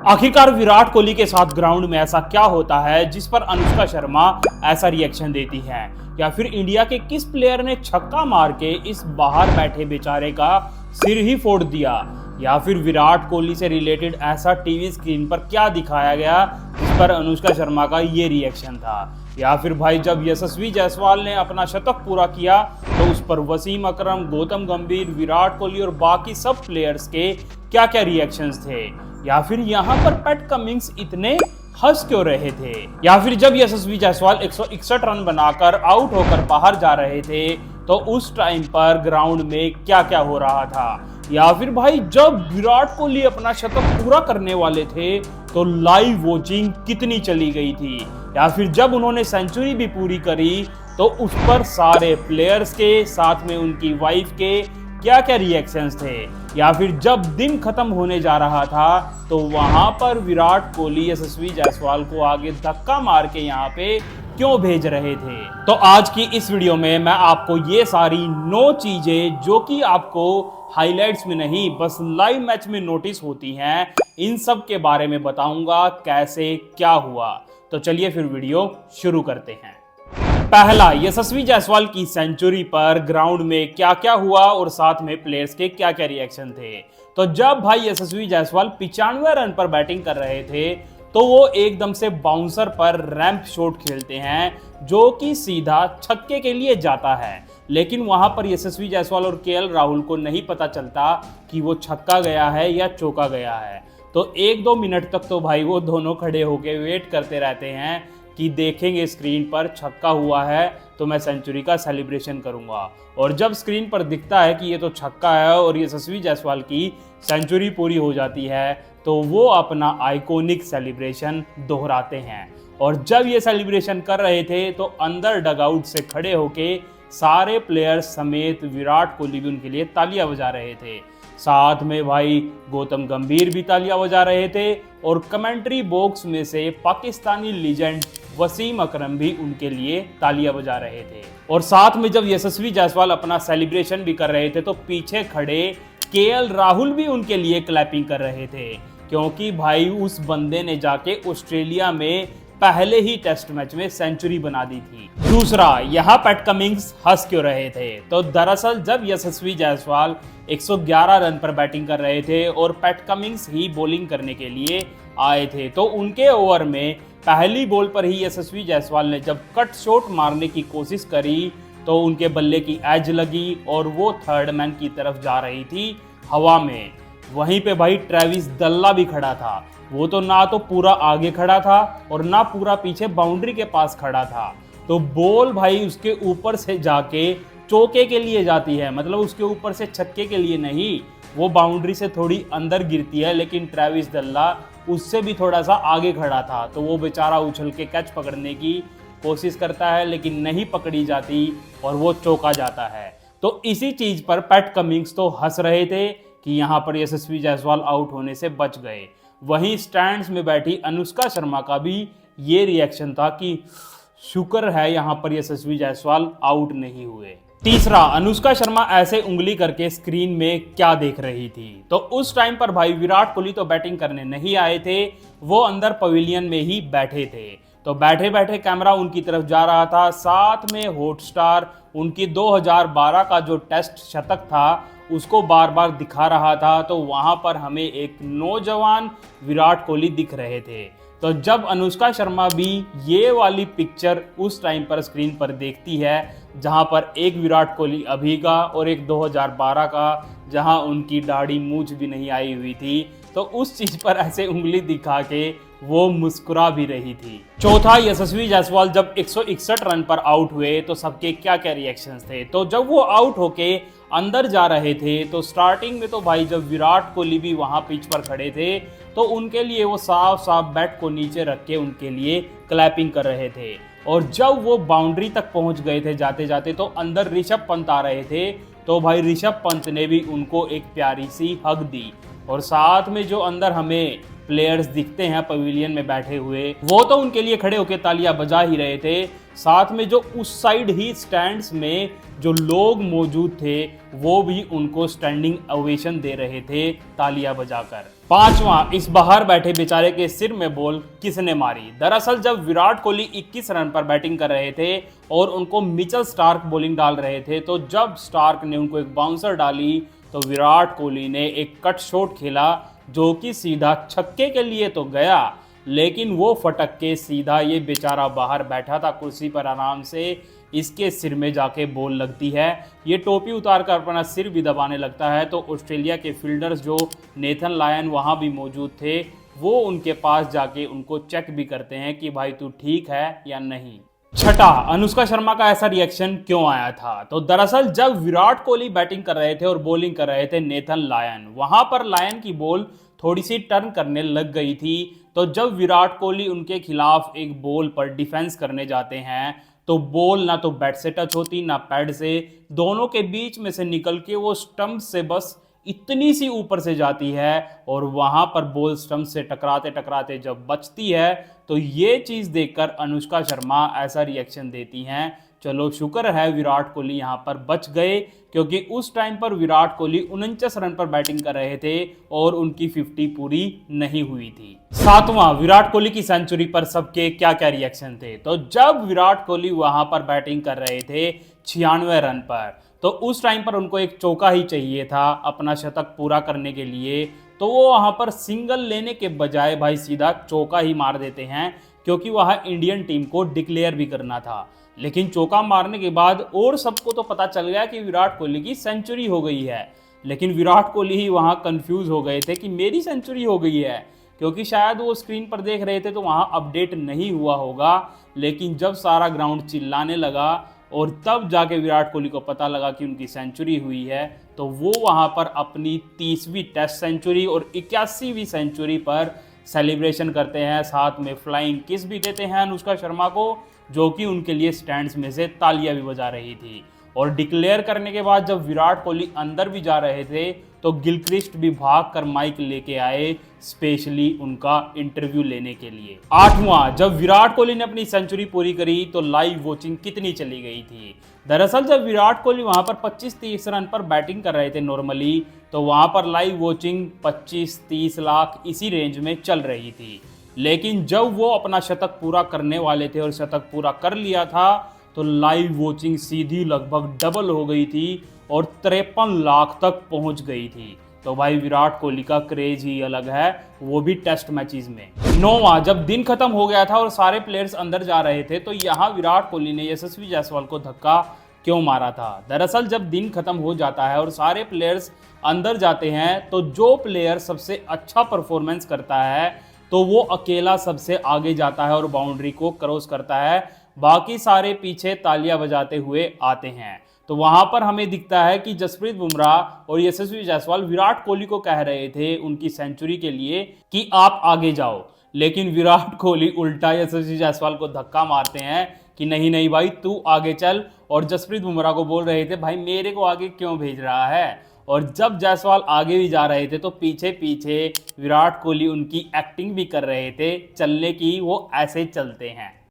आखिरकार विराट कोहली के साथ ग्राउंड में ऐसा क्या होता है जिस पर अनुष्का शर्मा ऐसा रिएक्शन देती है, या फिर इंडिया के किस प्लेयर ने छक्का मार के इस बाहर बैठे बेचारे का सिर ही फोड़ दिया, या फिर विराट कोहली से रिलेटेड ऐसा टीवी स्क्रीन पर क्या दिखाया गया जिस पर अनुष्का शर्मा का ये रिएक्शन था, या फिर भाई जब यशस्वी जायसवाल ने अपना शतक पूरा किया तो उस पर वसीम अकरम, गौतम गंभीर, विराट कोहली और बाकी सब प्लेयर्स के क्या क्या रिएक्शंस थे, या फिर यहाँ पर पैट कमिंग्स इतने हंस क्यों रहे थे, या फिर जब यशस्वी जायसवाल 161 रन बनाकर आउट होकर बाहर जा रहे थे तो उस टाइम पर ग्राउंड में क्या क्या हो रहा था, या फिर भाई जब विराट कोहली अपना शतक पूरा करने वाले थे तो लाइव वॉचिंग कितनी चली गई थी, या फिर जब उन्होंने सेंचुरी भी पूरी करी तो उस पर सारे प्लेयर्स के साथ में उनकी वाइफ के क्या क्या रिएक्शंस थे, या फिर जब दिन खत्म होने जा रहा था तो वहां पर विराट कोहली यशस्वी जायसवाल को आगे धक्का मार के यहाँ पे क्यों भेज रहे थे। तो आज की इस वीडियो में मैं आपको ये सारी 9 चीजें जो कि आपको हाइलाइट्स में नहीं बस लाइव मैच में नोटिस होती हैं, इन सब के बारे में बताऊंगा कैसे क्या हुआ। तो चलिए फिर वीडियो शुरू करते हैं। पहला, यशस्वी जायसवाल की सेंचुरी पर ग्राउंड में क्या क्या हुआ और साथ में प्लेयर्स के क्या क्या रिएक्शन थे। तो जब भाई यशस्वी जायसवाल 95 रन पर बैटिंग कर रहे थे तो वो एकदम से बाउंसर पर रैंप शॉट खेलते हैं जो कि सीधा छक्के के लिए जाता है, लेकिन वहां पर यशस्वी जायसवाल और केएल राहुल को नहीं पता चलता कि वो छक्का गया है या चौका गया है। तो 1-2 मिनट तक तो भाई वो दोनों खड़े होके वेट करते रहते हैं कि देखेंगे स्क्रीन पर छक्का हुआ है तो मैं सेंचुरी का सेलिब्रेशन करूंगा, और जब स्क्रीन पर दिखता है कि ये तो छक्का है और यशस्वी जायसवाल की सेंचुरी पूरी हो जाती है तो वो अपना आइकॉनिक सेलिब्रेशन दोहराते हैं। और जब ये सेलिब्रेशन कर रहे थे तो अंदर डगआउट से खड़े होके सारे प्लेयर्स समेत विराट कोहली भी उनके लिए तालियां बजा रहे थे, साथ में भाई गौतम गंभीर भी तालियां बजा रहे थे और कमेंट्री बॉक्स में से पाकिस्तानी लीजेंड वसीम अकरम भी उनके लिए तालियां बजा रहे थे। और साथ में जब यशस्वी जायसवाल अपना सेलिब्रेशन भी कर रहे थे तो पीछे खड़े केएल राहुल भी उनके लिए क्लैपिंग कर रहे थे, क्योंकि भाई उस बंदे ने जाके ऑस्ट्रेलिया में पहले ही टेस्ट मैच में सेंचुरी बना दी थी। दूसरा, यहाँ पैट कमिंग्स हंस क्यों रहे थे। तो दरअसल जब यशस्वी जायसवाल 111 रन पर बैटिंग कर रहे थे और पैट कमिंग्स ही बॉलिंग करने के लिए आए थे तो उनके ओवर में पहली बॉल पर ही यशस्वी जायसवाल ने जब कट शॉट मारने की कोशिश करी तो उनके बल्ले की एज लगी और वो थर्ड मैन की तरफ जा रही थी हवा में। वहीं पे भाई ट्रेविस दल्ला भी खड़ा था, वो तो ना तो पूरा आगे खड़ा था और ना पूरा पीछे बाउंड्री के पास खड़ा था, तो बॉल भाई उसके ऊपर से जाके चौके के लिए जाती है, मतलब उसके ऊपर से छक्के के लिए नहीं, वो बाउंड्री से थोड़ी अंदर गिरती है, लेकिन ट्रेविस दल्ला उससे भी थोड़ा सा आगे खड़ा था तो वो बेचारा उछल के कैच पकड़ने की कोशिश करता है लेकिन नहीं पकड़ी जाती और वो चौका जाता है। तो इसी चीज पर पैट कमिंग्स तो हंस रहे थे कि यहाँ पर यशस्वी जायसवाल आउट होने से बच गए। वहीं स्टैंड्स में बैठी अनुष्का शर्मा का भी ये रिएक्शन था कि शुक्र है यहाँ पर यशस्वी जायसवाल आउट नहीं हुए। तीसरा, अनुष्का शर्मा ऐसे उंगली करके स्क्रीन में क्या देख रही थी। तो उस टाइम पर भाई विराट कोहली तो बैटिंग करने नहीं आए थे, वो अंदर पवेलियन में ही बैठे थे, तो बैठे बैठे कैमरा उनकी तरफ जा रहा था, साथ में हॉटस्टार उनकी 2012 का जो टेस्ट शतक था उसको बार बार दिखा रहा था, तो वहां पर हमें एक नौजवान विराट कोहली दिख रहे थे। तो जब अनुष्का शर्मा भी ये वाली पिक्चर उस टाइम पर स्क्रीन पर देखती है जहां पर एक विराट कोहली अभी का और एक 2012 का जहां उनकी दाढ़ी मूंछ भी नहीं आई हुई थी, तो उस चीज पर ऐसे उंगली दिखा के वो मुस्कुरा भी रही थी। चौथा, यशस्वी जायसवाल जब 161 रन पर आउट हुए तो सबके क्या क्या रिएक्शंस थे। तो जब वो आउट होके अंदर जा रहे थे तो स्टार्टिंग में तो भाई जब विराट कोहली भी वहां पिच पर खड़े थे तो उनके लिए वो साफ साफ बैट को नीचे रख के उनके लिए क्लैपिंग कर रहे थे, और जब वो बाउंड्री तक पहुंच गए थे जाते जाते तो अंदर ऋषभ पंत आ रहे थे, तो भाई ऋषभ पंत ने भी उनको एक प्यारी सी हग दी। और साथ में जो अंदर हमें प्लेयर्स दिखते हैं पवेलियन में बैठे हुए वो तो उनके लिए खड़े होकर तालियां बजा ही रहे थे, साथ में जो उस साइड ही स्टैंड्स में जो लोग मौजूद थे वो भी उनको स्टैंडिंग ओवेशन दे रहे थे तालियां बजाकर। पांचवा, इस बाहर बैठे बेचारे के सिर में बॉल किसने मारी। दरअसल जब विराट कोहली 21 रन पर बैटिंग कर रहे थे और उनको मिचेल स्टार्क बॉलिंग डाल रहे थे, तो जब स्टार्क ने उनको एक बाउंसर डाली तो विराट कोहली ने एक कट शॉट खेला जो कि सीधा छक्के के लिए तो गया, लेकिन वो फटक के सीधा ये बेचारा बाहर बैठा था कुर्सी पर आराम से, इसके सिर में जाके बॉल लगती है। ये टोपी उतार कर अपना सिर भी दबाने लगता है। तो ऑस्ट्रेलिया के फील्डर्स जो नेथन लायन वहाँ भी मौजूद थे, वो उनके पास जाके उनको चेक भी करते हैं कि भाई तू ठीक है या नहीं। छठा, अनुष्का शर्मा का ऐसा रिएक्शन क्यों आया था। तो दरअसल जब विराट कोहली बैटिंग कर रहे थे और बॉलिंग कर रहे थे नेथन लायन, वहां पर लायन की बॉल थोड़ी सी टर्न करने लग गई थी। तो जब विराट कोहली उनके खिलाफ एक बॉल पर डिफेंस करने जाते हैं तो बॉल ना तो बैट से टच होती ना पैड से, दोनों के बीच में से निकल के वो स्टंप से बस इतनी सी ऊपर से जाती है और वहां पर बॉल स्टंप से टकराते टकराते जब बचती है तो ये चीज देखकर अनुष्का शर्मा ऐसा रिएक्शन देती हैं। चलो शुक्र है विराट कोहली यहां पर बच गए, क्योंकि उस टाइम पर विराट कोहली 49 रन पर बैटिंग कर रहे थे और उनकी 50 पूरी नहीं हुई थी। सातवां, विराट कोहली की सेंचुरी पर सबके क्या क्या रिएक्शन थे। तो जब विराट कोहली वहां पर बैटिंग कर रहे थे 96 रन पर, तो उस टाइम पर उनको एक चौका ही चाहिए था अपना शतक पूरा करने के लिए, तो वो वहां पर सिंगल लेने के बजाय भाई सीधा चौका ही मार देते हैं, क्योंकि वहां इंडियन टीम को डिक्लेयर भी करना था। लेकिन चौका मारने के बाद और सबको तो पता चल गया कि विराट कोहली की सेंचुरी हो गई है, लेकिन विराट कोहली ही वहां कंफ्यूज हो गए थे कि मेरी सेंचुरी हो गई है, क्योंकि शायद वो स्क्रीन पर देख रहे थे तो वहां अपडेट नहीं हुआ होगा। लेकिन जब सारा ग्राउंड चिल्लाने लगा और तब जाके विराट कोहली को पता लगा कि उनकी सेंचुरी हुई है, तो वो वहां पर अपनी 30वीं टेस्ट सेंचुरी और 81वीं सेंचुरी पर सेलिब्रेशन करते हैं, साथ में फ्लाइंग किस भी देते हैं अनुष्का शर्मा को, जो कि उनके लिए स्टैंड्स में से तालियां भी बजा रही थी। और डिक्लेयर करने के बाद जब विराट कोहली अंदर भी जा रहे थे तो गिलक्रिस्ट भी भाग कर माइक लेके आए स्पेशली उनका इंटरव्यू लेने के लिए। आठवां, जब विराट कोहली ने अपनी सेंचुरी पूरी करी तो लाइव वॉचिंग कितनी चली गई थी। दरअसल जब विराट कोहली वहां पर 25-30 रन पर बैटिंग कर रहे थे नॉर्मली, तो वहां पर लाइव वॉचिंग 25-30 लाख इसी रेंज में चल रही थी। लेकिन जब वो अपना शतक पूरा करने वाले थे और शतक पूरा कर लिया था तो लाइव वॉचिंग सीधी लगभग डबल हो गई थी और 53 लाख तक पहुंच गई थी। तो भाई विराट कोहली का क्रेज ही अलग है, वो भी टेस्ट मैचेस में। नौवां, जब दिन खत्म हो गया था और सारे प्लेयर्स अंदर जा रहे थे तो यहाँ विराट कोहली ने यशस्वी जायसवाल को धक्का क्यों मारा था। दरअसल जब दिन खत्म हो जाता है और सारे प्लेयर्स अंदर जाते हैं तो जो प्लेयर सबसे अच्छा परफॉर्मेंस करता है तो वो अकेला सबसे आगे जाता है और बाउंड्री को क्रॉस करता है, बाकी सारे पीछे तालियां बजाते हुए आते हैं। तो वहां पर हमें दिखता है कि जसप्रीत बुमराह और यशस्वी जायसवाल विराट कोहली को कह रहे थे उनकी सेंचुरी के लिए कि आप आगे जाओ, लेकिन विराट कोहली उल्टा यशस्वी जायसवाल को धक्का मारते हैं कि नहीं नहीं भाई तू आगे चल, और जसप्रीत बुमराह को बोल रहे थे भाई मेरे को आगे क्यों भेज रहा है। और जब जायसवाल आगे भी जा रहे थे तो पीछे पीछे विराट कोहली उनकी एक्टिंग भी कर रहे थे चलने की, वो ऐसे चलते हैं।